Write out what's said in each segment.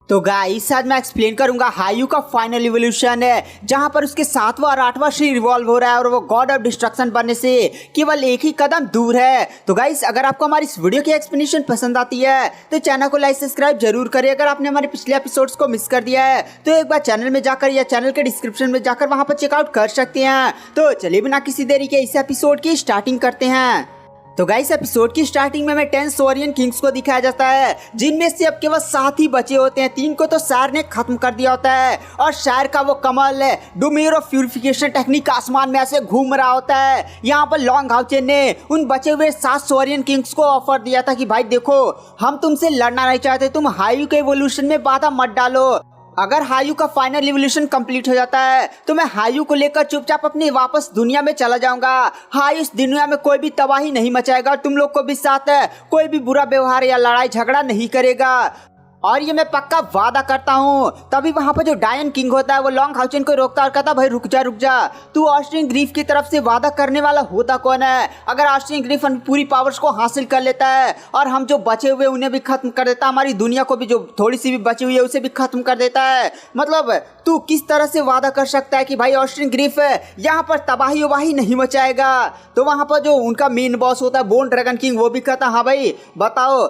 तो गाइस आज मैं एक्सप्लेन करूंगा हायू का फाइनल इवोल्यूशन है, जहां पर उसके 7वां और 8वां शरीर रिवॉल्व हो रहा है और वो गॉड ऑफ डिस्ट्रक्शन बनने से केवल एक ही कदम दूर है। तो गाइस अगर आपको हमारी इस वीडियो की एक्सप्लेनेशन पसंद आती है तो चैनल को लाइक सब्सक्राइब जरूर करिए। अगर आपने हमारे पिछले एपिसोड्स को मिस कर दिया है तो एक बार चैनल में जाकर या चैनल के डिस्क्रिप्शन में जाकर वहां पर चेकआउट कर सकते हैं। तो चलिए बिना किसी देरी के इस एपिसोड की स्टार्टिंग करते हैं। तो गाइस एपिसोड की स्टार्टिंग में हमें 10 सोरियन किंग्स को दिखाया जाता है, जिनमें से अब केवल 7 ही बचे होते हैं। 3 को तो शायर ने खत्म कर दिया होता है और शायर का वो कमल है डोमेर ऑफ प्यूरिफिकेशन टेक्निक आसमान में ऐसे घूम रहा होता है। यहाँ पर लॉन्ग हाउचेन ने उन बचे हुए 7 सोरियन किंग्स को ऑफर दिया था कि भाई देखो, हम तुमसे लड़ना नहीं चाहते, तुम हायू के इवोल्यूशन में बाधा मत डालो। अगर हायू का फाइनल इवोल्यूशन कंप्लीट हो जाता है तो मैं हायू को लेकर चुपचाप अपनी वापस दुनिया में चला जाऊंगा। हायू इस दुनिया में कोई भी तबाही नहीं मचाएगा, तुम लोग को भी साथ है कोई भी बुरा व्यवहार या लड़ाई झगड़ा नहीं करेगा, और ये मैं पक्का वादा करता हूँ। तभी वहां पर जो डायन किंग होता है वो लॉन्ग हाउचेन को रोकता और कहता भाई रुक जा, तू ऑस्ट्रियन ग्रीफ की तरफ से वादा करने वाला होता कौन है? अगर ऑस्ट्रियन ग्रीफ पूरी पावर्स को हासिल कर लेता है और हम जो बचे हुए उन्हें भी खत्म कर देता है, हमारी दुनिया को भी जो थोड़ी सी भी बची हुई है उसे भी खत्म कर देता है, मतलब तू किस तरह से वादा कर सकता है कि भाई ऑस्ट्रियन ग्रीफ यहाँ पर तबाही वबाही नहीं मचाएगा? तो वहां पर जो उनका मेन बॉस होता है बोन ड्रैगन किंग, वो भी कहता हाँ भाई बताओ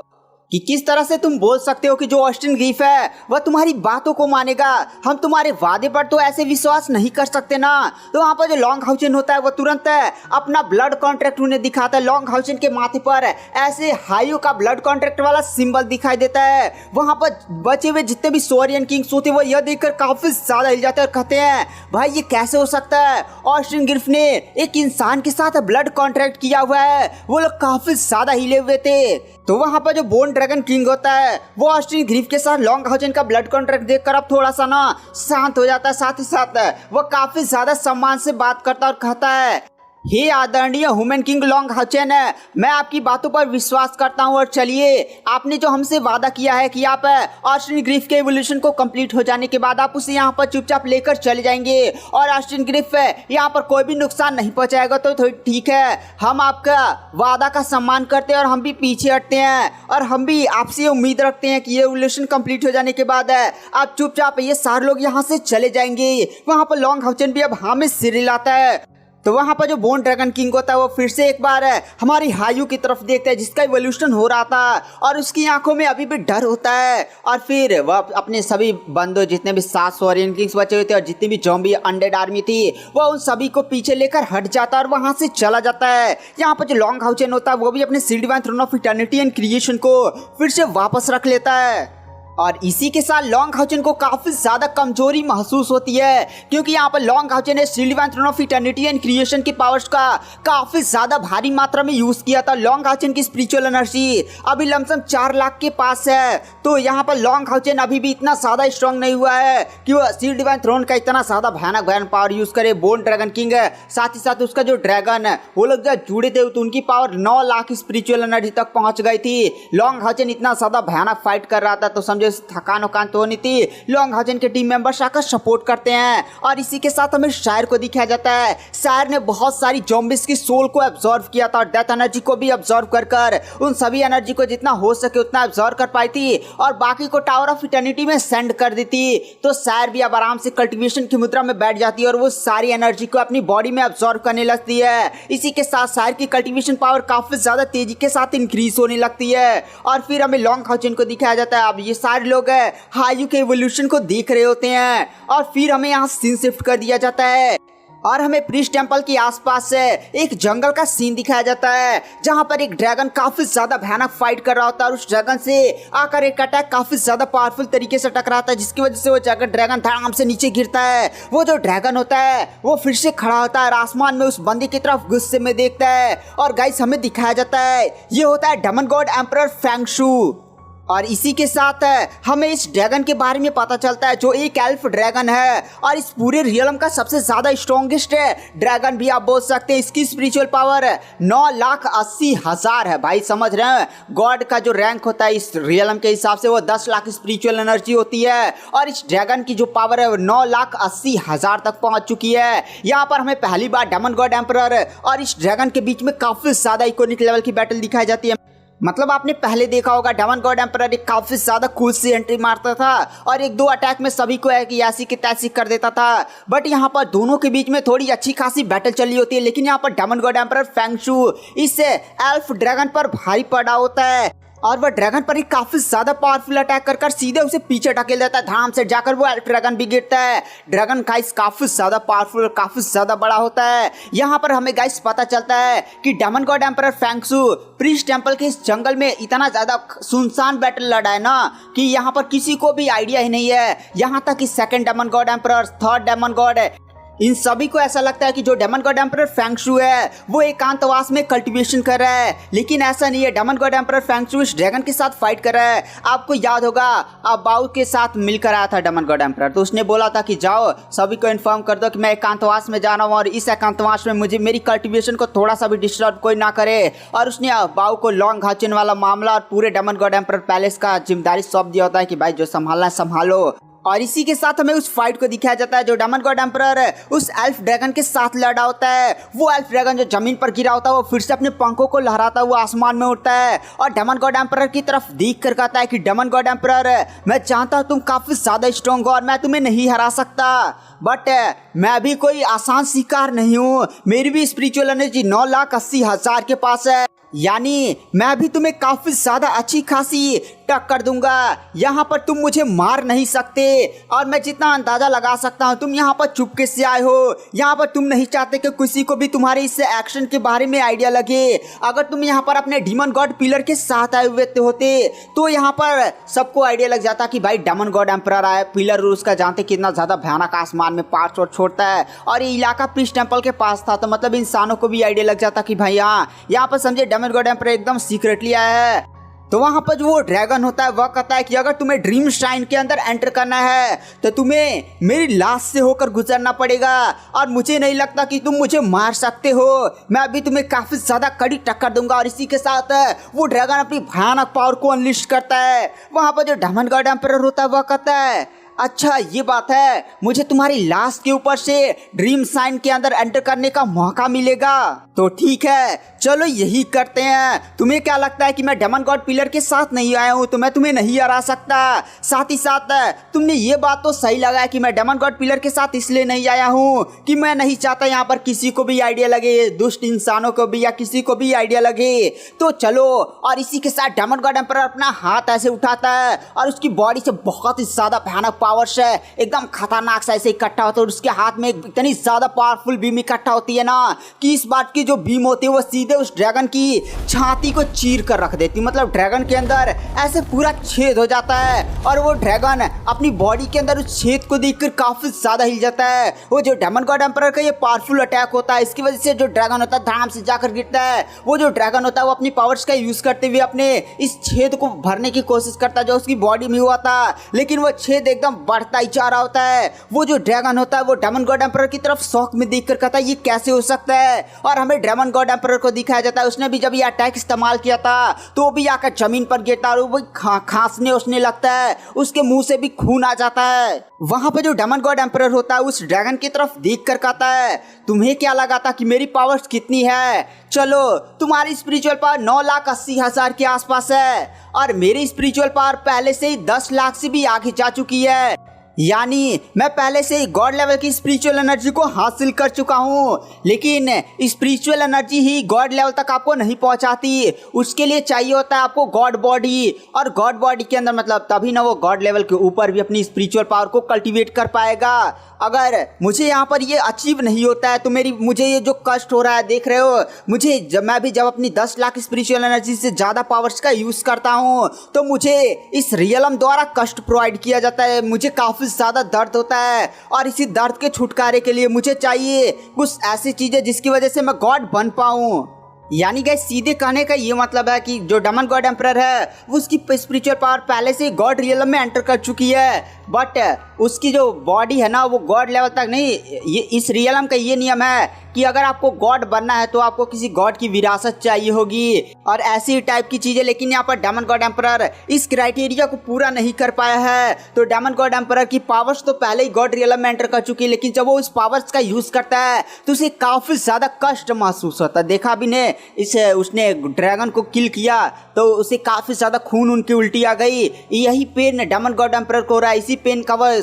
कि किस तरह से तुम बोल सकते हो कि जो ऑस्ट्रियन ग्रीफ है वह तुम्हारी बातों को मानेगा, हम तुम्हारे वादे पर तो ऐसे विश्वास नहीं कर सकते ना। तो वहाँ पर जो लॉन्ग हाउचेन होता है वो तुरंत अपना ब्लड कॉन्ट्रैक्ट उन्हें दिखाता है। लॉन्ग हाउचेन के माथे पर ऐसे हायू का ब्लड कॉन्ट्रैक्ट वाला सिंबल दिखाई देता है। वहाँ पर बचे हुए जितने भी सोरियन किंग्स होते हैं वो यह देखकर काफी ज्यादा हिल जाते हैं और कहते हैं भाई ये कैसे हो सकता है, ऑस्ट्रियन ग्रीफ ने एक इंसान के साथ ब्लड कॉन्ट्रैक्ट किया हुआ है। वो लोग काफी ज्यादा हिले हुए थे। तो वहां पर जो बोन ड्रैगन किंग होता है वो ऑस्ट्रियन ग्रीफ के साथ लॉन्ग हाउचेन का ब्लड कॉन्ट्रैक्ट देखकर अब थोड़ा सा ना शांत हो जाता है। साथ ही साथ वो काफी ज्यादा सम्मान से बात करता और कहता है हे आदरणीय ह्यूमन किंग लॉन्ग हाउचेन, मैं आपकी बातों पर विश्वास करता हूं और चलिए आपने जो हमसे वादा किया है कि आप ऑस्ट्रियन ग्रीफ के इवोल्यूशन को कंप्लीट हो जाने के बाद आप उसे यहां पर चुपचाप लेकर चले जाएंगे और ऑस्ट्रियन ग्रीफ यहां पर कोई भी नुकसान नहीं पहुंचाएगा, तो ठीक है, हम आपका वादा का सम्मान करते हैं और हम भी पीछे हटते हैं और हम भी आपसे उम्मीद रखते हैं कि ये इवोल्यूशन कंप्लीट हो जाने के बाद आप चुपचाप ये सारे लोग यहाँ से चले जाएंगे। वहां पर लॉन्ग हाउचेन भी अब हाँ में सिर हिलाता है। तो वहां पर जो बोन ड्रैगन किंग होता है वो फिर से एक बार हमारी हायू की तरफ देखता है जिसका इवोल्यूशन हो रहा था और उसकी आंखों में अभी भी डर होता है। और फिर वह अपने सभी बंदों जितने भी 7 सोरियन किंग्स बचे हुए थे और जितनी भी ज़ॉम्बी अनडेड आर्मी थी वह उन सभी को पीछे लेकर हट जाता है और वहां से चला जाता है। यहाँ पर जो लॉन्ग हाउचेन होता है वो भी अपने shield divine throne of eternity and creation को फिर से वापस रख लेता है। और इसी के साथ लॉन्ग हाउचेन को काफी ज्यादा कमजोरी महसूस होती है, क्योंकि यहाँ पर लॉन्ग हाउचेन ने shield divine throne of eternity and creation की पावर्स का काफी ज्यादा भारी मात्रा में यूज किया था। लॉन्ग हाउचेन की स्पिरिचुअल एनर्जी अभी लमसम 4 लाख के पास है। तो यहाँ पर लॉन्ग हाउचेन अभी भी इतना ज्यादा स्ट्रांग नहीं हुआ है कि वह शील्ड डिवाइन थ्रोन का इतना ज्यादा भयानक पावर यूज करे। बोन ड्रैगन किंग है, साथ ही साथ उसका जो ड्रैगन है वो लोग जब जुड़े थे तो उनकी पावर 9 लाख स्पिरिचुअल एनर्जी तक पहुंच गई थी। लॉन्ग हाउचेन इतना ज्यादा भयानक फाइट कर रहा था तो समझो थकान तो नहीं थी। लॉन्ग हाउचेन के टीम मेंबर्स आकर सपोर्ट करते हैं और इसी के साथ हमें शायर को दिखाया जाता है। शायर ने बहुत सारी ज़ॉम्बीज की सोल को एब्जॉर्व किया था और डेथ एनर्जी को भी एब्जॉर्व कर उन सभी एनर्जी को जितना हो सके उतना एब्जॉर्व कर पाई थी और बाकी को टावर ऑफ इटर्निटी में सेंड कर दी थी। तो शायर भी अब आराम से कल्टिवेशन की मुद्रा में बैठ जाती है और वो सारी एनर्जी को अपनी बॉडी में एब्जॉर्व करने लगती है। इसी के साथ शायर की कल्टिवेशन पावर काफी ज्यादा तेजी के साथ इंक्रीज होने लगती है और फिर हमें लॉन्ग हाउचेन को दिखाया जाता है। अब ये सारे लोग हायू के इवोल्यूशन को देख रहे होते हैं और फिर हमें यहाँ सीन शिफ्ट कर दिया जाता है और हमें प्रीस्ट टेंपल के आसपास से एक जंगल का सीन दिखाया जाता है जहां पर एक ड्रैगन काफी ज्यादा भयानक फाइट कर रहा होता है और उस ड्रैगन से आकर एक अटैक काफी ज्यादा पावरफुल तरीके से टकराता है, जिसकी वजह से वो ड्रैगन धड़ाम से नीचे गिरता है। वो जो ड्रैगन होता है वो फिर से खड़ा होता है और आसमान में उस बंदी की तरफ गुस्से में देखता है और गाइस हमें दिखाया जाता है ये होता है डेमन गॉड एम्परर फेंगशू। और इसी के साथ हमें इस ड्रैगन के बारे में पता चलता है जो एक एल्फ ड्रैगन है और इस पूरे रियलम का सबसे ज्यादा स्ट्रॉन्गेस्ट ड्रैगन भी आप बोल सकते हैं। इसकी स्पिरिचुअल पावर 9,80,000 है। भाई समझ रहे हैं, गॉड का जो रैंक होता है इस रियलम के हिसाब से वो 10 लाख स्पिरिचुअल एनर्जी होती है और इस ड्रैगन की जो पावर है वो 9,80,000 तक पहुंच चुकी है। यहाँ पर हमें पहली बार डेमन गॉड एम्परर और इस ड्रैगन के बीच में काफी ज्यादा इकोनिक लेवल की बैटल दिखाई जाती है। मतलब आपने पहले देखा होगा डेमन गॉड एम्परर एक काफी ज्यादा कूल सी एंट्री मारता था और एक दो अटैक में सभी को ऐसी की तैसी कर देता था। बट यहाँ पर दोनों के बीच में थोड़ी अच्छी खासी बैटल चली होती है, लेकिन यहाँ पर डेमन गॉड एम्परर फेंग शू इस एल्फ ड्रैगन पर भारी पड़ा होता है और वह ड्रैगन पर ही काफी ज्यादा पावरफुल अटैक कर सीधे उसे पीछे ढकेल देता है। धाम से जाकर वो ड्रैगन भी गिरता है। ड्रैगन गाइस काफी ज्यादा पावरफुल, काफी ज्यादा बड़ा होता है। यहाँ पर हमें गाइस पता चलता है कि डेमन गॉड एम्परर फेंग शू प्रीस्ट टेंपल के इस जंगल में इतना ज्यादा सुनसान बैटल लड़ा है ना कि यहाँ पर किसी को भी आइडिया ही नहीं है। यहाँ तक कि second demon god emperor, third demon god है, इन सभी को ऐसा लगता है कि जो demon god emperor Feng Shu है वो एकांतवास में कल्टीवेशन कर रहा है, लेकिन ऐसा नहीं है। डेमन गॉड एम्परर फेंग शू इस ड्रैगन के साथ फाइट कर रहा है। आपको याद होगा अब बाउ के साथ मिलकर आया था डेमन गॉड एम्परर, तो उसने बोला था कि जाओ सभी को इन्फॉर्म कर दो कि मैं एकांतवास में जा रहा हूँ और इस एकांतवास में मुझे मेरी कल्टीवेशन को थोड़ा सा भी डिस्टर्ब कोई ना करे। और उसने बाउ को लॉन्ग घाचन वाला मामला और पूरे डेमन गॉड एम्परर पैलेस का जिम्मेदारी सौंप दिया होता है कि भाई जो संभालना है संभालो। और इसी के साथ हमें उस फाइट को दिखाया जाता है जो डेमन गॉड एम्परर उस एल्फ ड्रैगन के साथ लड़ा होता है। वो एल्फ ड्रैगन जो जमीन पर गिरा होता है वो फिर से अपने पंखों को लहराता हुआ आसमान में उड़ता है और डेमन गॉड एम्परर की तरफ देख कर कहता है कि डेमन गॉड एम्परर, मैं जानता हूँ तुम काफी ज्यादा स्ट्रॉन्ग हो और मैं तुम्हें नहीं हरा सकता, बट मैं भी कोई आसान शिकार नहीं हूँ। मेरी भी स्पिरिचुअल एनर्जी 9,80,000 के पास है, यानी मैं भी तुम्हें काफी ज्यादा अच्छी खासी टक्कर दूंगा। यहाँ पर तुम मुझे मार नहीं सकते और मैं जितना अंदाजा लगा सकता हूँ तुम यहाँ पर चुपके से आए हो। यहाँ पर तुम नहीं चाहते कि किसी को भी तुम्हारे इस एक्शन के बारे में आइडिया लगे। अगर तुम यहाँ पर अपने डीमन गॉड पिलर के साथ आए हुए होते तो यहाँ पर सबको आइडिया लग जाता कि भाई डेमन गॉड एम्परर आया पिलर, उसका जानते कितना ज्यादा भयानक आसमान में पार्ट छोड़ता है और ये इलाका प्रीस्ट टेंपल के पास था, तो मतलब इंसानों को भी आइडिया लग जाता कि भाई हाँ यहाँ पर समझे डेमन गॉड एम्परर एकदम सीक्रेटली आया है। तो वहां पर जो वो ड्रैगन होता है वह कहता है कि अगर तुम्हें ड्रीम शाइन के अंदर एंटर करना है तो तुम्हें मेरी लाश से होकर गुजरना पड़ेगा और मुझे नहीं लगता कि तुम मुझे मार सकते हो। मैं अभी तुम्हें काफी ज्यादा कड़ी टक्कर दूंगा। और इसी के साथ वो ड्रैगन अपनी भयानक पावर को अनलिश करता है। वहां पर जो डेमन गॉड एम्परर होता है वह कहता है, अच्छा ये बात है, मुझे तुम्हारी लाश के ऊपर से ड्रीम साइन के अंदर एंटर करने का मौका मिलेगा, तो ठीक है चलो यही करते हैं। तुम्हें क्या लगता है कि मैं डेमन गॉड पिलर के साथ नहीं आया हूँ तो मैं तुम्हें नहीं हरा सकता? साथ ही साथ तुमने ये बात तो सही लगाया कि मैं डेमन गॉड पिलर के साथ इसलिए नहीं आया हूँ कि मैं नहीं चाहता यहाँ पर किसी को भी आइडिया लगे, दुष्ट इंसानों को भी या किसी को भी आइडिया लगे। तो चलो, और इसी के साथ डेमन गॉड एम्परर अपना हाथ ऐसे उठाता है और उसकी बॉडी से बहुत ही ज्यादा भयानक पावर्स है, एकदम खतरनाक सा ऐसे इकट्ठा होता है और उसके हाथ में इतनी ज्यादा पावरफुल बीम इकट्ठा होती है ना कि इस बात की जो बीम होती है वो सीधे उस ड्रैगन की छाती को चीर कर रख देती। मतलब ड्रैगन के अंदर ऐसे पूरा छेद हो जाता है और वो ड्रैगन अपनी बॉडी के अंदर उस छेद को देखकर काफी ज्यादा हिल जाता है। वो जो डेमन गॉड एम्परर का ये पावरफुल अटैक होता है, इसकी वजह से जो ड्रैगन होता है धाम से जाकर गिरता है। वो जो ड्रैगन होता है वो अपनी पावर्स का यूज करते हुए अपने इस छेद को भरने की कोशिश करता है जो उसकी बॉडी में हुआ था, लेकिन वो छेद एकदम बढ़ता ही जा रहा होता है। वो जो ड्रैगन होता है वो डेमन गॉड एम्परर की तरफ शौक में देखकर कहता है ये कैसे हो सकता है। और हमें डेमन गॉड एम्परर को दिखाया जाता है उसने भी जब ये अटैक इस्तेमाल किया था तो वो भी आकर जमीन पर गिरता है और वो खांसने उसने लगता है, उसके मुंह से भी खून आ जाता है। वहां पे जो डेमन गॉड एम्परर होता है उस ड्रैगन की तरफ देखकर कहता है तुम्हें क्या लगा था कि मेरी पावर्स कितनी है? चलो, तुम्हारी स्पिरिचुअल पावर 9,80,000 के आसपास है और मेरी स्पिरिचुअल पावर पहले से ही 10 लाख से भी आगे जा चुकी है, यानी मैं पहले से ही गॉड लेवल की स्पिरिचुअल एनर्जी को हासिल कर चुका हूँ। लेकिन स्पिरिचुअल एनर्जी ही गॉड लेवल तक आपको नहीं पहुँचाती, उसके लिए चाहिए होता है आपको गॉड बॉडी, और गॉड बॉडी के अंदर मतलब तभी ना वो गॉड लेवल के ऊपर भी अपनी स्पिरिचुअल पावर को कल्टीवेट कर पाएगा। अगर मुझे यहाँ पर ये अचीव नहीं होता है तो मुझे ये जो कष्ट हो रहा है देख रहे हो, मैं भी जब अपनी 10 लाख स्पिरिचुअल एनर्जी से ज़्यादा पावर्स का यूज़ करता हूँ तो मुझे इस रियलम द्वारा कष्ट प्रोवाइड किया जाता है, मुझे काफ़ी ज़्यादा दर्द होता है और इसी दर्द के छुटकारे के लिए मुझे चाहिए कुछ ऐसी चीज़ें जिसकी वजह से मैं गॉड बन पाऊँ। यानी गाइस सीधे कहने का ये मतलब है कि जो डेमन गॉड एम्परर है वो उसकी स्पिरिचुअल पावर पहले से गॉड रियलम में एंटर कर चुकी है, बट उसकी जो बॉडी है ना वो गॉड लेवल तक नहीं, ये इस रियलम का ये नियम है कि अगर आपको गॉड बनना है तो आपको किसी गॉड की विरासत चाहिए होगी और ऐसी टाइप की चीजें। लेकिन यहाँ पर डेमन गॉड एम्परर इस क्राइटेरिया को पूरा नहीं कर पाया है। तो डेमन गॉड एम्परर की पावर्स तो पहले ही गॉड रियलम में एंटर कर चुकी है, लेकिन जब वो उस पावर्स का यूज करता है तो उसे काफी ज्यादा कष्ट महसूस होता है। देखा भी ने उसने ड्रैगन को किल किया तो उसे काफी ज्यादा खून उनकी उल्टी आ गई। यही पेन डेमन गॉड एम्परर को हो रहा है। इसी पेन का वह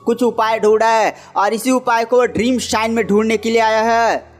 कुछ उपाय ढूंढा है और इसी उपाय को ड्रीम शाइन में ढूंढने के लिए आया है।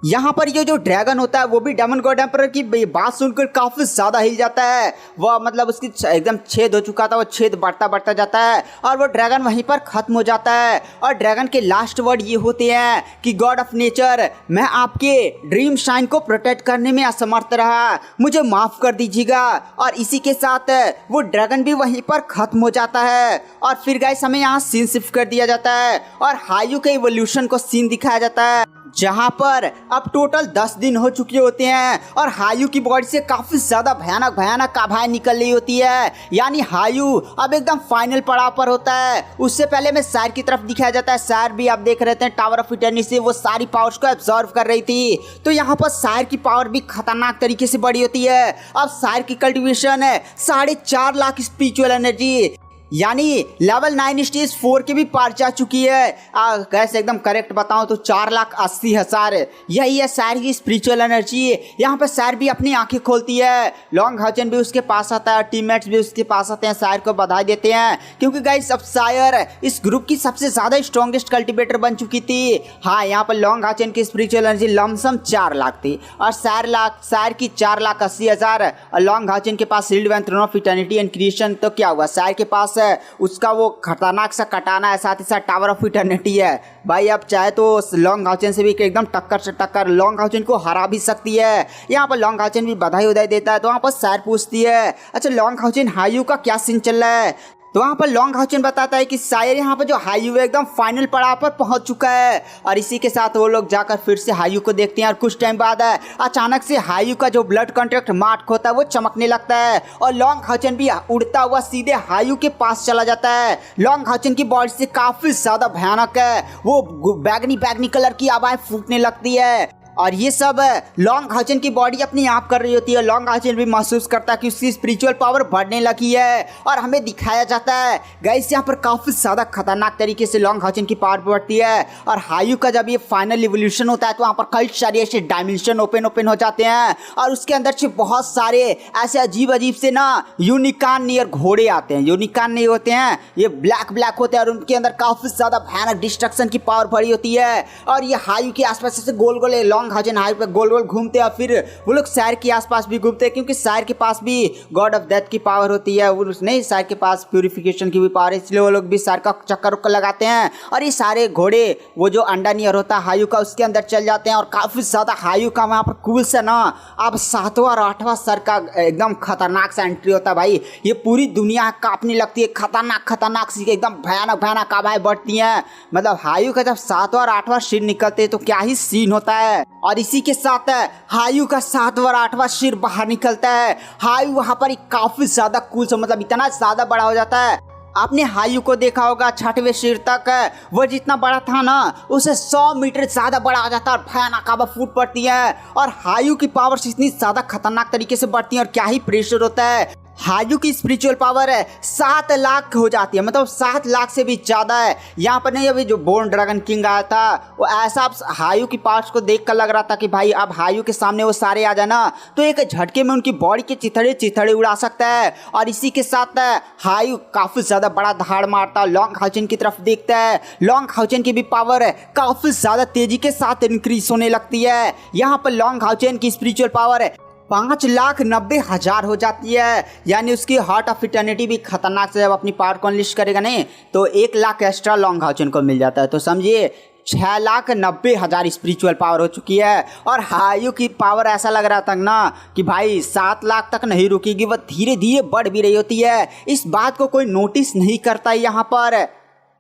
यहाँ पर ये जो ड्रैगन होता है वो भी डेमन गॉड एम्परर की बात सुनकर काफी ज्यादा हिल जाता है। वह मतलब उसकी एकदम छेद हो चुका था, वो छेद बढ़ता बढ़ता जाता है और वो ड्रैगन वहीं पर खत्म हो जाता है। और ड्रैगन के लास्ट वर्ड ये होते हैं कि गॉड ऑफ नेचर, मैं आपके ड्रीम शाइन को प्रोटेक्ट करने में असमर्थ रहा, मुझे माफ कर दीजिएगा। और इसी के साथ वो ड्रैगन भी वहीं पर खत्म हो जाता है। और फिर गाइस हमें यहाँ सीन शिफ्ट कर दिया जाता है और हायू के इवोल्यूशन को सीन दिखाया जाता है, जहां पर अब टोटल 10 दिन हो चुके होते हैं और हायू की बॉडी से काफी ज्यादा भयानक भयानक आभाएं निकल रही होती है। यानी हायू अब एकदम फाइनल पड़ाव पर होता है। उससे पहले में सैर की तरफ दिखाया जाता है। सैर भी आप देख रहे थे टावर ऑफ इटर्निटी से वो सारी पावर्स को एब्जॉर्व कर रही थी। तो यहाँ पर सैर की पावर भी खतरनाक तरीके से बढ़ी होती है। अब सैर की कल्टिवेशन है 4.5 लाख स्पिरिचुअल एनर्जी, यानी लेवल 9 स्टेज 4 के भी पार जा चुकी है। कैसे एकदम करेक्ट बताऊं तो 4,80,000 यही है सैर की स्पिरिचुअल एनर्जी। यहाँ पर सैर भी अपनी आंखें खोलती है। लॉन्ग हाउचन भी उसके पास आता है, टीममेट्स भी उसके पास आते हैं, सैर को बधाई देते हैं क्योंकि गाइस अब सैर इस ग्रुप की सबसे ज्यादा स्ट्रॉन्गेस्ट कल्टिवेटर बन चुकी थी। हाँ, यहाँ पर लॉन्ग हाउचन की स्पिरिचुअल एनर्जी लमसम 4 लाख थी और सैर की 4,80,000 और लॉन्ग हाउचन के पास shield and throne of eternity and creation. तो क्या हुआ, सैर के पास उसका वो खतरनाक सा कटाना है, साथ ही साथ टावर ऑफ इटर्निटी है। भाई अब चाहे तो लॉन्ग हाउचन से भी एकदम टक्कर से टक्कर लॉन्ग हाउचन को हरा भी सकती है। यहाँ पर लॉन्ग हाउचन भी बधाई उधाई देता है। तो वहाँ पर सैर पूछती है, अच्छा लॉन्ग हाउचन हायू का क्या सीन चल रहा है? तो वहाँ पर लॉन्ग हाउचन बताता है कि शायद यहाँ पर जो हायू है एकदम फाइनल पड़ाव पर पहुंच चुका है। और इसी के साथ वो लोग जाकर फिर से हायू को देखते हैं और कुछ टाइम बाद अचानक से हायू का जो ब्लड कॉन्ट्रैक्ट मार्क होता है वो चमकने लगता है और लॉन्ग हाउचन भी उड़ता हुआ सीधे हायू के पास चला जाता है। लॉन्ग हाउचन की बॉडी से काफी ज्यादा भयानक है, वो बैगनी कलर की आवाज फूटने लगती है और ये सब लॉन्ग हाउचन की बॉडी अपनी आप कर रही होती है। लॉन्ग हाउचन भी महसूस करता है कि उसकी स्पिरिचुअल पावर बढ़ने लगी है और हमें दिखाया जाता है गाइस यहाँ पर काफी ज्यादा खतरनाक तरीके से लॉन्ग हाउचन की पावर बढ़ती है। और हायू का जब ये फाइनल इवोल्यूशन होता है तो वहाँ पर कई सारे ऐसे डायमेंशन ओपन हो जाते हैं और उसके अंदर से बहुत सारे ऐसे अजीब से ना यूनिकॉर्न नियर घोड़े आते हैं। यूनिकॉर्न नहीं होते हैं, ये ब्लैक होते हैं और उनके अंदर काफी ज्यादा भयानक डिस्ट्रक्शन की पावर भरी होती है। और ये हायू के आसपास ऐसे गोल गोल लॉन्ग हाउचन हाई पे गोल गोल घूमते हैं और फिर वो लोग सैर के आसपास भी घूमते हैं क्योंकि सैर के पास भी गॉड ऑफ डेथ की पावर होती है। वो नहीं, सैर के पास प्यूरिफिकेशन की भी पावर है, इसलिए वो लोग भी सैर का चक्कर लगाते हैं। और ये सारे घोड़े वो जो अंडा नियर होता है हायू का उसके अंदर चल जाते हैं और काफी ज्यादा हायू का वहाँ पर कूल से ना अब 7वां और 8वां सर का एकदम खतरनाक सा एंट्री होता है। भाई ये पूरी दुनिया कांपने लगती है, खतरनाक सी एकदम भयानक आवाज़ें बढ़ती हैं। मतलब हायू का जब 7वां और 8वां सिर निकलते हैं तो क्या ही सीन होता है। और इसी के साथ हायू का 7वां और 8वां सिर बाहर निकलता है। हायू वहाँ पर काफी ज्यादा कूल से मतलब इतना ज्यादा बड़ा हो जाता है। आपने हायू को देखा होगा 6वें सिर तक वो जितना बड़ा था ना उसे 100 मीटर ज्यादा बड़ा हो जाता है और भयानक आवाज़ फूट पड़ती है। और हायू की पावर्स इतनी ज्यादा खतरनाक तरीके से बढ़ती है और क्या ही प्रेशर होता है। हायू की स्पिरिचुअल पावर 7 लाख हो जाती है, मतलब 7 लाख से भी ज्यादा है। यहाँ पर नहीं, अभी जो बोर्न ड्रैगन किंग आया था वो ऐसा हायू की पावर्स को देखकर लग रहा था कि भाई अब हायू के सामने वो सारे आ जाना तो एक झटके में उनकी बॉडी के चिथड़े उड़ा सकता है। और इसी के साथ हायू काफी ज्यादा बड़ा धाड़ मारता है, लॉन्ग हाउचन की तरफ देखता है। लॉन्ग हाउचन की भी पावर काफी ज्यादा तेजी के साथ इंक्रीज होने लगती है। यहाँ पर लॉन्ग हाउचन की स्पिरिचुअल पावर 5,90,000 हो जाती है। यानी उसकी हार्ट ऑफ इटर्निटी भी खतरनाक से जब अपनी पावर को अनलिस्ट करेगा नहीं तो 1 लाख एक्स्ट्रा लॉन्ग हाउचन को मिल जाता है। तो समझिए 6,90,000 स्पिरिचुअल पावर हो चुकी है। और हायू की पावर ऐसा लग रहा था ना कि भाई 7 लाख तक नहीं रुकेगी, वह धीरे धीरे बढ़ भी रही होती है। इस बात को कोई नोटिस नहीं करता। यहाँ पर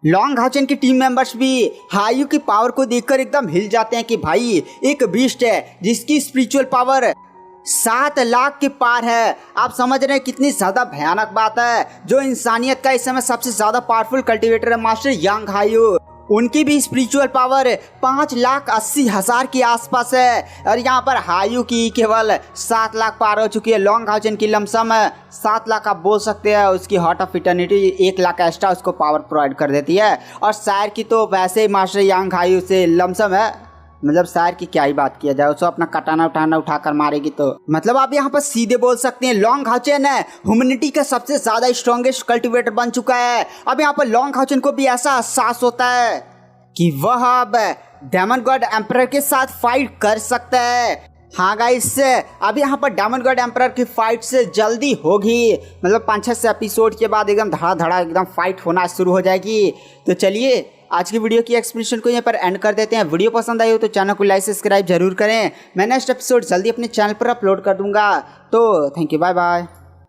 लॉन्ग हाउचन की टीम मेंबर्स भी हायू की पावर को देखकर एकदम हिल जाते हैं कि भाई एक बीस्ट है जिसकी स्पिरिचुअल पावर 7 लाख के पार है। आप समझ रहे हैं कितनी ज्यादा भयानक बात है। जो इंसानियत का इस समय सबसे ज्यादा पावरफुल कल्टीवेटर है मास्टर यांग हायू, उनकी भी स्पिरिचुअल पावर 5,80,000 के आसपास है और यहाँ पर हायू की केवल 7 लाख पार हो चुकी है। लॉन्ग हाउचन की लमसम 7 लाख आप बोल सकते हैं, उसकी hot of eternity 1 lakh extra उसको पावर प्रोवाइड कर देती है। और शायर की तो वैसे ही मास्टर यांग हायू से लमसम है, मतलब शायर की क्या ही बात किया जाए, उसको अपना कटाना उठाना उठाकर मारेगी तो मतलब आप यहाँ पर सीधे बोल सकते हैं लॉन्ग हाउचन है ह्यूमैनिटी का सबसे ज्यादा स्ट्रॉन्गेस्ट कल्टीवेटर बन चुका है। अब यहाँ पर लॉन्ग हाउचन को भी ऐसा एहसास होता है कि वह अब डायमंड गॉड एम्परर के साथ फाइट कर सकता है। हाँ गाइस, अब यहाँ पर डायमंड गॉड एम्परर की फाइट से जल्दी होगी, मतलब 5-6 एपिसोड के बाद एकदम धड़ा धड़ा एकदम फाइट होना शुरू हो जाएगी। तो चलिए आज की वीडियो की एक्सप्लेनेशन को यहाँ पर एंड कर देते हैं। वीडियो पसंद आई हो तो चैनल को लाइक सब्सक्राइब जरूर करें। मैं नेक्स्ट एपिसोड जल्दी अपने चैनल पर अपलोड कर दूंगा। तो थैंक यू, बाय बाय।